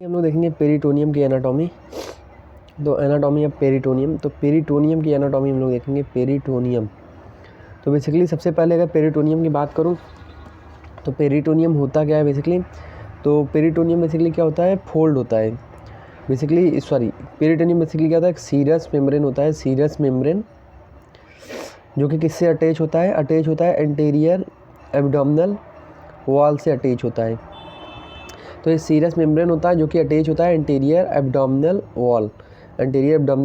हम लोग देखेंगे पेरिटोनियम की एनाटॉमी। तो एनाटॉमी ऑफ पेरिटोनियम, तो पेरिटोनियम की एनाटॉमी हम लोग देखेंगे। पेरिटोनियम तो बेसिकली सबसे पहले अगर पेरिटोनियम की बात करूं तो पेरिटोनियम होता क्या है बेसिकली। तो पेरिटोनियम बेसिकली क्या होता है, फोल्ड होता है बेसिकली। पेरिटोनियम बेसिकली क्या होता है, एक सीरस मेम्ब्रेन होता है, सीरस मेम्ब्रेन, जो कि किससे अटैच होता है एंटीरियर एब्डोमिनल वॉल से अटैच होता है। तो ये सीरस मेम्ब्रेन होता है जो कि अटैच होता है एंटीरियर एब्डोमिनल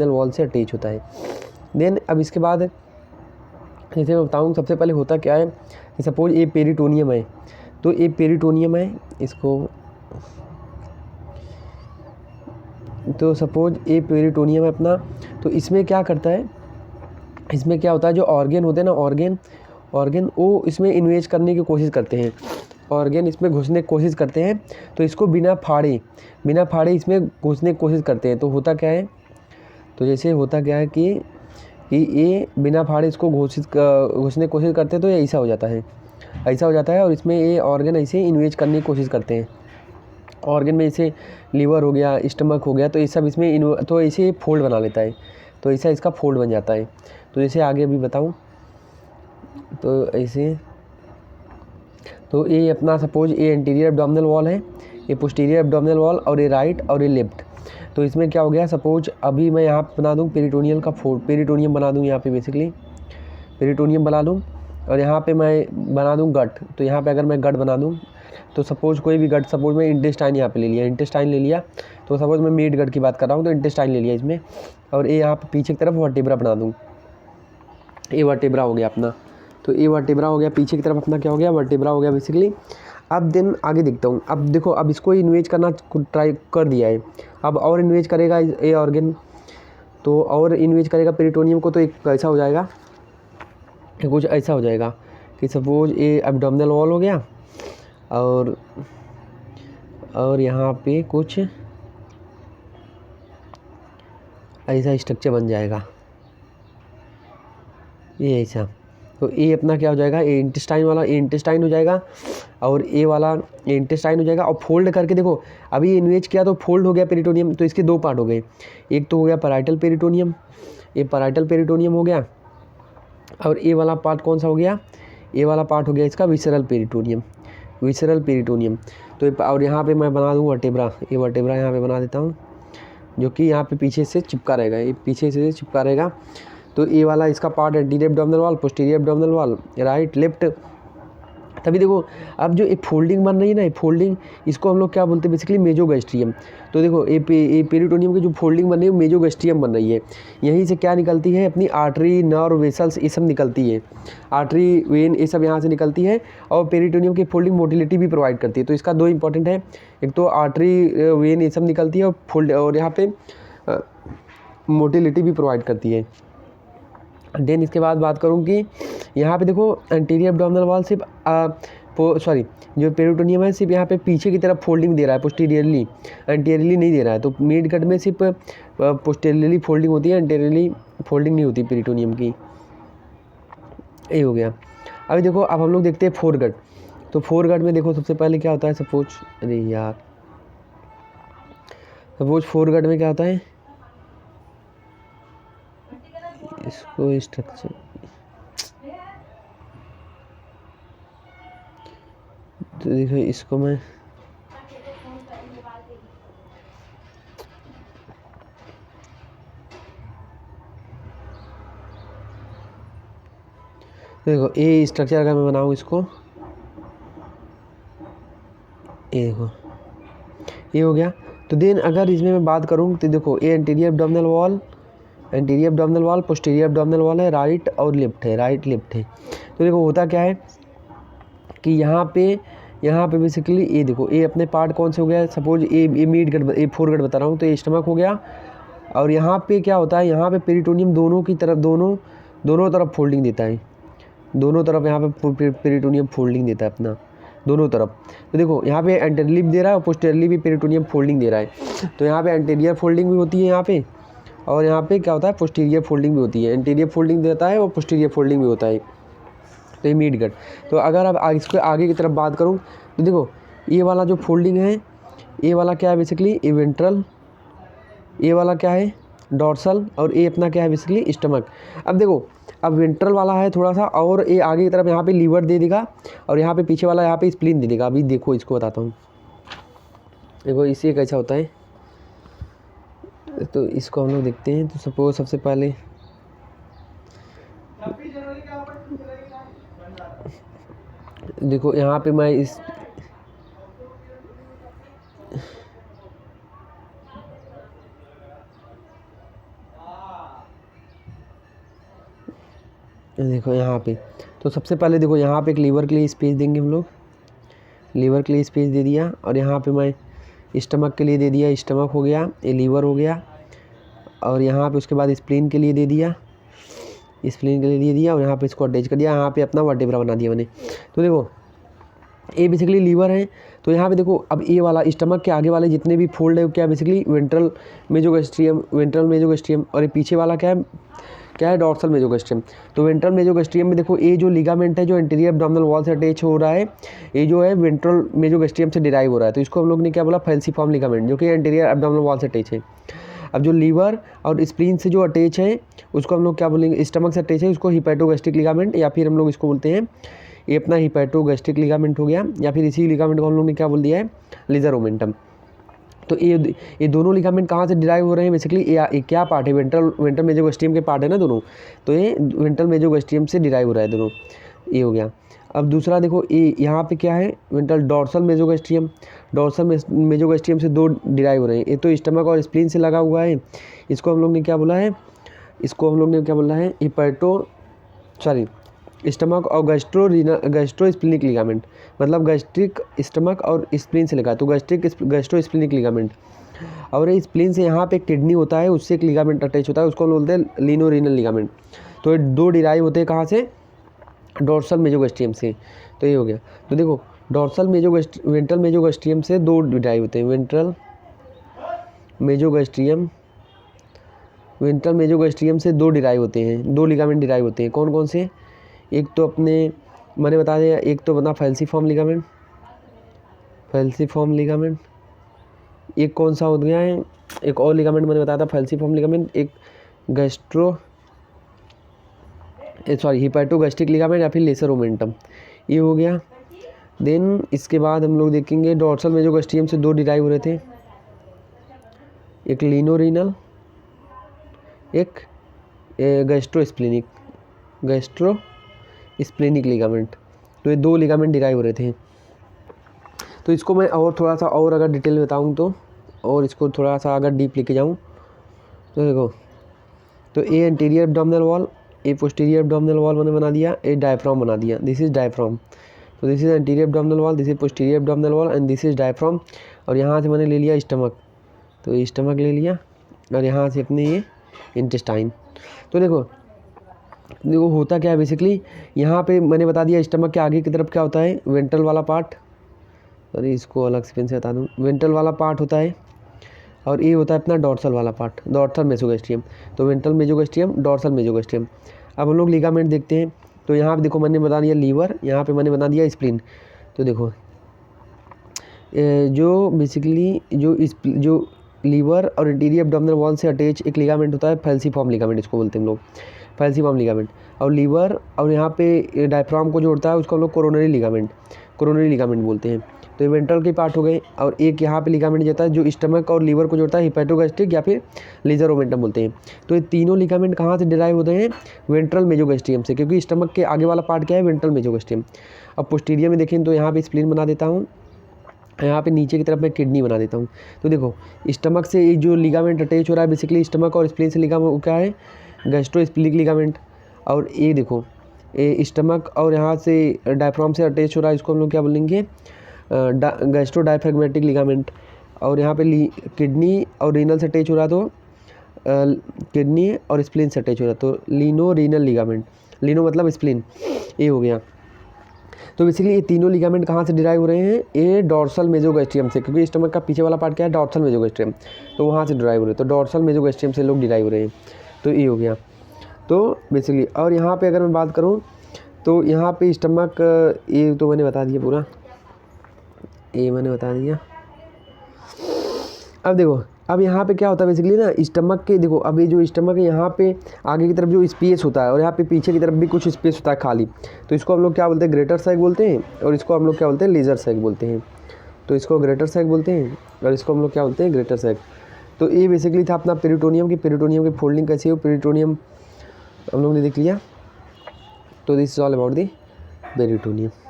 वॉल से अटैच होता है। देन अब इसके बाद जैसे मैं बताऊँ, सबसे पहले होता क्या है कि सपोज ये पेरिटोनियम है, तो ये पेरिटोनियम है इसको, तो सपोज ये पेरिटोनियम है अपना। तो इसमें क्या करता है, इसमें क्या होता है, जो ऑर्गन होते हैं ना, ऑर्गन वो इसमें इन्वेस्ट करने की कोशिश करते हैं, ऑर्गन इसमें घुसने की कोशिश करते हैं। तो इसको बिना फाड़े इसमें घुसने की कोशिश करते हैं। तो होता क्या है, तो जैसे होता क्या है कि ये बिना फाड़े इसको घुसने की कोशिश करते हैं, तो ये ऐसा हो जाता है और इसमें ये ऑर्गन ऐसे इन्वेस्ट करने की कोशिश करते हैं। ऑर्गन में जैसे लीवर हो गया, स्टमक हो गया, तो ये सब इसमें तो ऐसे फोल्ड बना लेता है, तो ऐसा इसका फोल्ड बन जाता है। तो जैसे आगे अभी बताऊँ तो ऐसे, तो ये अपना सपोज ये एंटीरियर एब्डोमिनल वॉल है, ये पोस्टीरियर एब्डोमिनल वॉल, और ये राइट और ये लेफ्ट। तो इसमें क्या हो गया, सपोज अभी मैं यहाँ पे बना दूँ पेरिटोनियम बना दूँ, यहाँ पे बेसिकली पेरिटोनियम बना दूँ, और यहाँ पे मैं बना दूँ गट। तो यहाँ पे अगर मैं गट बना दूँ, तो सपोज कोई भी गट, सपोज मैं इंटेस्टाइन यहाँ पे ले लिया, तो सपोज मैं मीट गट की बात कर रहा हूँ, तो इंटेस्टाइन ले लिया इसमें, और ये यहाँ पे पीछे की तरफ वर्टेब्रा बना दूँ, ये वर्टेब्रा हो गया अपना। तो ये वर्टेब्रा हो गया, पीछे की तरफ अपना क्या हो गया, वर्टेब्रा हो गया बेसिकली। अब दिन आगे दिखता हूँ, अब देखो, अब इसको इन्वेज करना ट्राई कर दिया है, अब और इन्वेज करेगा ये ऑर्गन, तो और इन्वेज करेगा पेरिटोनियम को, तो एक ऐसा हो जाएगा, कुछ ऐसा हो जाएगा कि सपोज ये एब्डोमिनल वॉल हो गया, और यहाँ पे कुछ ऐसा स्ट्रक्चर बन जाएगा, ये ऐसा। तो ये अपना क्या हो जाएगा, ये इंटेस्टाइन वाला, ये इंटेस्टाइन हो जाएगा, और ये वाला ये इंटेस्टाइन हो जाएगा। और फोल्ड करके देखो, अभी इन्वेज किया तो फोल्ड हो गया पेरिटोनियम, तो इसके दो पार्ट हो गए, एक तो हो गया पैराइटल पेरिटोनियम, ये पैराइटल पेरिटोनियम हो गया, और ये वाला पार्ट कौन सा हो गया, ये वाला पार्ट हो गया इसका विसरल पेरिटोनियम। तो और यहाँ पे मैं बना दूँ वर्टेब्रा, ये वर्टेब्रा यहाँ पे बना देता हूँ, जो कि यहाँ पे पीछे से चिपका रहेगा, ये पीछे से चिपका रहेगा। तो ये वाला इसका part anterior abdominal wall, posterior abdominal wall, right left. तभी देखो, अब जो ये फोल्डिंग बन रही है ना, ये फोल्डिंग, इसको हम लोग क्या बोलते हैं बेसिकली, मेजोगैस्ट्रियम। तो देखो ये पेरिटोनियम की जो फोल्डिंग बन रही है, मेजोगैस्ट्रियम बन रही है। यहीं से क्या निकलती है, अपनी आर्टरी, नर्व, वेसल्स, ये सब निकलती है, आर्टरी, वेन, ये सब यहाँ से निकलती है। और पेरिटोनियम की फोल्डिंग मोटिलिटी भी प्रोवाइड करती है। तो इसका दो इंपॉर्टेंट है, एक तो आर्टरी, वेन, ये सब निकलती है, और फोल्ड, और यहाँ पे मोटिलिटी भी प्रोवाइड करती है। देन इसके बाद बात करूँ कि यहाँ पे देखो एंटीरियर एब्डोमिनल वॉल सिर्फ जो पेरिटोनियम है सिर्फ यहाँ पे पीछे की तरफ फोल्डिंग दे रहा है, पोस्टीरियरली, एंटीरियरली नहीं दे रहा है। तो मीट गट में सिर्फ पोस्टीरियरली फोल्डिंग होती है, एंटीरियरली फोल्डिंग नहीं होती पेरिटोनियम की। ये हो गया। अभी देखो, अब हम लोग देखते हैं फोरगट। तो फोरगट में देखो सबसे पहले क्या होता है, सपोज फोरगट में क्या होता है, इसको स्ट्रक्चर, तो देखो इसको मैं देखो, ये स्ट्रक्चर अगर मैं बनाऊँ इसको, ये देखो ये हो गया। तो देन अगर इसमें मैं बात करूँ तो देखो, ये anterior abdominal wall, posterior abdominal wall है, राइट और लेफ्ट है। तो देखो होता क्या है कि यहाँ पे बेसिकली ये देखो, ये अपने पार्ट कौन से हो गया, सपोज ये मीट गट, ये फोरगट बता रहा हूँ, तो ये स्टमक हो गया। और यहाँ पे क्या होता है, यहाँ पे पेरिटोनियम दोनों तरफ फोल्डिंग देता है, दोनों तरफ यहाँ पे पेरिटोनियम फोल्डिंग देता है अपना, दोनों तरफ। तो देखो यहाँ पे एंटीरियरली भी दे रहा है और पोस्टीरियरली भी पेरिटोनियम फोल्डिंग दे रहा है। तो यहाँ पे एंटीरियर फोल्डिंग भी होती है यहाँ पे, और यहाँ पे क्या होता है, पोस्टीरियर फोल्डिंग भी होती है। एंटीरियर फोल्डिंग देता है और पोस्टीरियर फोल्डिंग भी होता है। तो ये मीट गट। तो अगर अब इसको आगे की तरफ बात करूँ तो देखो, ये वाला जो फोल्डिंग है, ए वाला क्या है बेसिकली, ए वेंट्रल, ए वाला क्या है डॉर्सल, और ए अपना क्या है बेसिकली स्टमक। अब देखो, अब वेंट्रल वाला है थोड़ा सा, और ए आगे की तरफ यहाँ पे लीवर दे देगा, और यहाँ पे पीछे वाला यहाँ पे स्प्लीन दे देगा। अभी देखो इसको बताता हूँ, देखो इसी कैसा होता है, तो इसको हम लोग देखते हैं। तो सपोज सबसे पहले देखो यहाँ पे मैं इस देखो यहाँ पे, तो सबसे पहले देखो यहाँ पे एक लीवर के लिए स्पेस देंगे हम लोग, लीवर के लिए स्पेस दे दिया, और यहाँ पे मैं स्टमक के लिए दे दिया, स्टमक हो गया, ये लीवर हो गया, और यहाँ पे उसके बाद स्प्लीन के लिए दे दिया, स्प्लीन के लिए दे दिया, और यहाँ पे इसको अटैच कर दिया, यहाँ पे अपना वर्टेब्रा बना दिया मैंने। तो देखो ए बेसिकली लीवर है, तो यहाँ पे देखो अब ए वाला स्टमक के आगे वाले जितने भी फोल्ड है क्या बेसिकली वेंट्रल मेजोगैस्ट्रियम, वेंट्रल मेजोगैस्ट्रियम, और ये पीछे वाला क्या है डॉर्सल मेजोगैस्ट्रियम। तो वेंट्रल मेजोगैस्ट्रियम में देखो ये जो लिगामेंट है जो एंटीरियर एब्डोमिनल वॉल से अटैच हो रहा है, ये जो है वेंट्रल मेजोगैस्ट्रियम से डिराइव हो रहा है, तो इसको हम लोग ने क्या बोला फैल्सीफॉर्म लिगामेंट, जो कि एंटीरियर एब्डोमिनल वॉल से अटैच है। अब जो लीवर और स्प्लीन से जो अटैच है उसको हम लोग क्या बोलेंगे, स्टमक से अटैच है, उसको हिपैटोगैस्ट्रिक लिगामेंट, या फिर हम लोग इसको बोलते हैं ये अपना हिपैटोगैस्ट्रिक लिगामेंट हो गया, या फिर इसी लिगामेंट को हम लोग ने क्या बोल दिया है लेजर ओमेंटम। तो ये दोनों लिगामेंट कहाँ से डिराइव हो रहे हैं बेसिकली, ये क्या पार्ट है वेंट्रल मेजोगैस्ट्रियम के पार्ट है ना दोनों, तो ये वेंट्रल मेजोगैस्ट्रियम से डिराइव हो रहा है दोनों, ये हो गया। अब दूसरा देखो ये यहाँ पे क्या है वेंट्रल डॉर्सल मेजोगैस्ट्रियम, डॉर्सल मेजोगैस्ट्रियम से दो डिराइव हो रहे हैं, ये तो स्टमक और स्प्लीन से लगा हुआ है, इसको हम लोग ने क्या बोला है, इसको हम लोग ने क्या बोला है स्टमक और गैस्ट्रो स्प्लीनिक लिगामेंट, मतलब गैस्ट्रिक स्टमक और स्प्लीन से लगा, तो गैस्ट्रो स्प्लीनिक लिगामेंट। और ये स्प्लीन से यहाँ पे किडनी होता है, उससे एक लिगामेंट अटैच होता है, उसको हम बोलते हैं लीनो रीनल लिगामेंट। तो ये दो डिराइव होते हैं कहाँ से, डॉर्सल मेजोगैस्ट्रियम से। तो ये हो गया। तो देखो वेंट्रल मेजोगैस्ट्रियम से दो डिराइव होते हैं, वेंट्रल मेजोगैस्ट्रियम से दो डिराइव होते हैं, दो लिगामेंट डिराइव होते हैं। कौन कौन से, एक तो अपने मैंने बता दिया, एक तो बना फैल्सीफॉर्म लिगामेंट, एक कौन सा हो गया है, एक और लिगामेंट मैंने बताया था फैल्सीफॉर्म लिगामेंट, एक हिपैटोगैस्ट्रिक लिगामेंट या फिर लेसर ओमेंटम, ये हो गया। देन इसके बाद हम लोग देखेंगे डॉर्सल मेजोगैस्ट्रियम से दो डिराइव हो रहे थे, एक लीनो रीनल, एक गैस्ट्रो स्प्लीनिक लिगामेंट। तो ये दो लिगामेंट डिराइव हो रहे थे। तो इसको मैं और थोड़ा सा और अगर डिटेल में बताऊँ तो, और इसको थोड़ा सा अगर डीप लेके जाऊँ तो देखो, तो ये एंटीरियर एब्डोमिनल वॉल, ये पोस्टीरियर एब्डोमिनल वॉल मैंने बना दिया, ये डायफ्राम बना दिया, दिस इज़ डायफ्राम। तो this is anterior abdominal wall, this is posterior abdominal wall and this is diaphragm. और यहाँ से मैंने ले लिया स्टमक, तो ये स्टमक ले लिया, और यहाँ से अपने ये इंटेस्टाइन। तो देखो होता क्या है बेसिकली, यहाँ पे मैंने बता दिया स्टमक के आगे की तरफ क्या होता है वेंट्रल वाला पार्ट, अरे इसको अलग से पेन से बता दूँ, वेंट्रल वाला पार्ट होता है, और ये होता है अपना डॉर्सल वाला पार्ट, डॉर्सल मेजोगैस्ट्रियम। तो वेंट्रल मेजोगैस्ट्रियम, डॉर्सल मेजोगैस्ट्रियम। अब हम लोग लिगामेंट देखते हैं। तो यहाँ पे देखो मैंने बता दिया लीवर, यहाँ पे मैंने बता दिया स्प्लीन। तो देखो जो बेसिकली जो लीवर और इंटीरियर एब्डोमिनल वॉल से अटैच एक लिगामेंट होता है फैल्सीफॉर्म लिगामेंट, इसको बोलते हैं हम लोग फैल्सीफॉर्म लिगामेंट। और लीवर और यहाँ पे डायफ्राम को जोड़ता है उसको हम लोग कोरोनरी लिगामेंट बोलते हैं। तो ये वेंट्रल के पार्ट हो गए। और एक यहाँ पे लिगामेंट जाता है जो स्टमक और लीवर को जोड़ता है, हिपैटोगैस्ट्रिक या फिर लेजर ओमेंटम बोलते हैं। तो ये तीनों लिगामेंट कहाँ से डिराइव होते हैं, वेंट्रल मेजोगैस्ट्रियम से, क्योंकि स्टमक के आगे वाला पार्ट क्या है वेंट्रल मेजोगैस्ट्रियम। अब पोस्टीरियर में देखें तो यहाँ पे स्प्लीन बना देता हूँ, यहाँ पे नीचे की तरफ मैं किडनी बना देता हूँ। तो देखो स्टमक से एक जो लिगामेंट अटैच हो रहा है बेसिकली स्टमक और स्प्लीन से लिगामेंट क्या है गैस्ट्रो स्प्लीनिक लिगामेंट। और ये देखो ये स्टमक और यहाँ से डायफ्राम से अटैच हो रहा है, इसको हम लोग क्या बोलेंगे गैस्ट्रो डायफ्रैग्मेटिक लिगामेंट। और यहाँ पे किडनी और रीनल से अटैच हो रहा तो किडनी और स्प्लीन से अटैच हो रहा तो लीनो रीनल लिगामेंट, लीनो मतलब स्प्लीन, ये हो गया। तो बेसिकली ये तीनों लिगामेंट कहाँ से डिराइव हो रहे हैं, ये डॉर्सल मेजोगैस्ट्रियम से, क्योंकि स्टमक का पीछे वाला पार्ट क्या है डॉर्सल मेजोगैस्ट्रियम, तो वहाँ से डिराइव हो रहे हैं। तो डॉर्सल मेजोगैस्ट्रियम से लोग डिराइव हो रहे हैं। तो ये हो गया। तो बेसिकली और यहाँ पे अगर मैं बात करूँ तो यहाँ पे स्टमक ये तो मैंने बता दिया पूरा, ये मैंने बता दिया। अब देखो, अब यहाँ पे क्या होता है बेसिकली ना, स्टमक के देखो, अब ये जो स्टमक है यहाँ पे आगे की तरफ जो स्पेस होता है और यहाँ पे पीछे की तरफ भी कुछ स्पेस होता है खाली, तो इसको हम लोग क्या बोलते हैं, ग्रेटर सैक बोलते हैं, और इसको हम लोग क्या बोलते हैं, लेजर सैक बोलते हैं। तो इसको ग्रेटर सैक बोलते हैं और इसको हम लोग क्या बोलते हैं, ग्रेटर सैक। तो ये बेसिकली था अपना पेरिटोनियम की फोल्डिंग कैसी हो, पेरिटोनियम हम लोग ने देख लिया। तो this is all about the peritoneum.